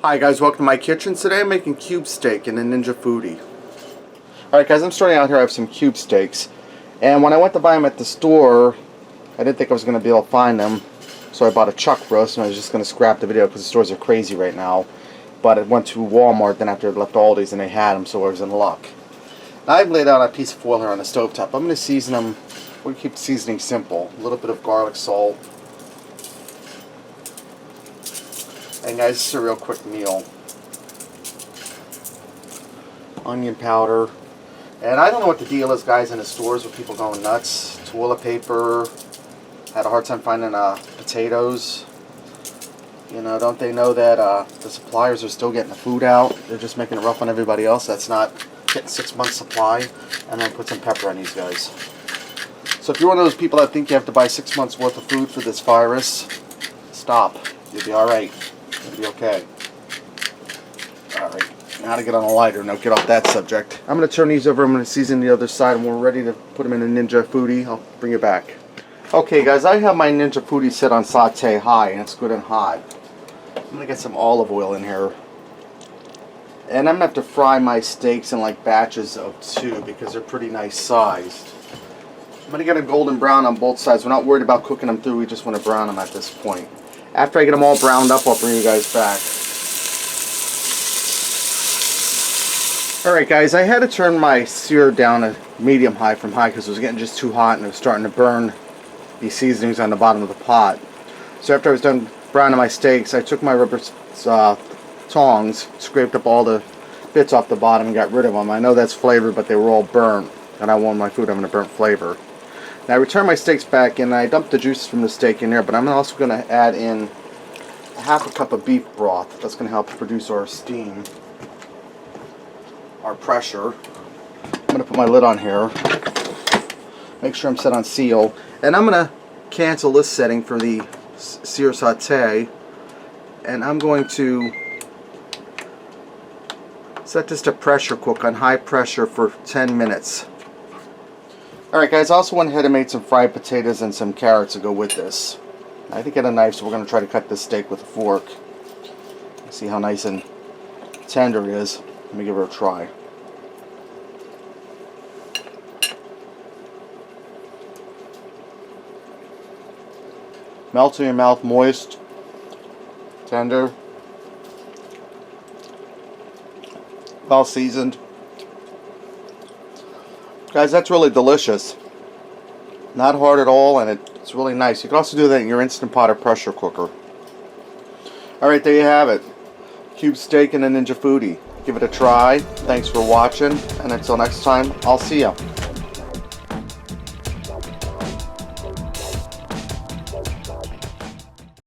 Hi guys, welcome to my kitchen. Today I'm making cube steak in a Ninja Foodi. Alright guys, I'm starting out here. I have some cube steaks. And when I went to buy them at the store, I didn't think I was going to be able to find them. So I bought a chuck roast and I was just going to scrap the video because the stores are crazy right now. But I went to Walmart then after I left Aldi's and they had them, so I was in luck. Now I've laid out a piece of foil here on the stovetop. I'm going to season them. We're going to keep the seasoning simple. A little bit of garlic salt. And guys, this is a real quick meal. Onion powder. And I don't know what the deal is, guys, in the stores with people going nuts. Toilet paper. Had a hard time finding potatoes. You know, don't they know that the suppliers are still getting the food out? They're just making it rough on everybody else. That's not getting 6 months supply. And then put some pepper on these guys. So if you're one of those people that think you have to buy 6 months worth of food for this virus, stop. You'll be alright. You'll be okay. Alright. Now to get on a lighter note, get off that subject. I'm going to turn these over. I'm going to season the other side and we're ready to put them in a Ninja Foodi. I'll bring it back. Okay guys, I have my Ninja Foodi set on saute high and it's good and hot. I'm going to get some olive oil in here. And I'm going to have to fry my steaks in like batches of 2 because they're pretty nice sized. I'm going to get a golden brown on both sides. We're not worried about cooking them through, we just want to brown them at this point. After I get them all browned up, I'll bring you guys back. Alright guys, I had to turn my sear down to medium high from high because it was getting just too hot and it was starting to burn the seasonings on the bottom of the pot. So after I was done browning my steaks, I took my rubber tongs, scraped up all the bits off the bottom and got rid of them. I know that's flavor, but they were all burnt, and I want my food having a burnt flavor. Now I returned my steaks back and I dumped the juices from the steak in there, but I'm also going to add in a half a cup of beef broth. That's going to help produce our steam, our pressure. I'm going to put my lid on here, make sure I'm set on seal, and I'm going to cancel this setting for the sear saute, and I'm going to set this to pressure cook on high pressure for 10 minutes. Alright guys, I also went ahead and made some fried potatoes and some carrots to go with this. I didn't get a knife, so we're going to try to cut this steak with a fork. See how nice and tender it is. Let me give her a try. Melts in your mouth, moist, tender, well seasoned. Guys, that's really delicious. Not hard at all, and it's really nice. You can also do that in your Instant Pot or pressure cooker. Alright, there you have it. Cube steak and a Ninja Foodi. Give it a try. Thanks for watching, and until next time, I'll see ya.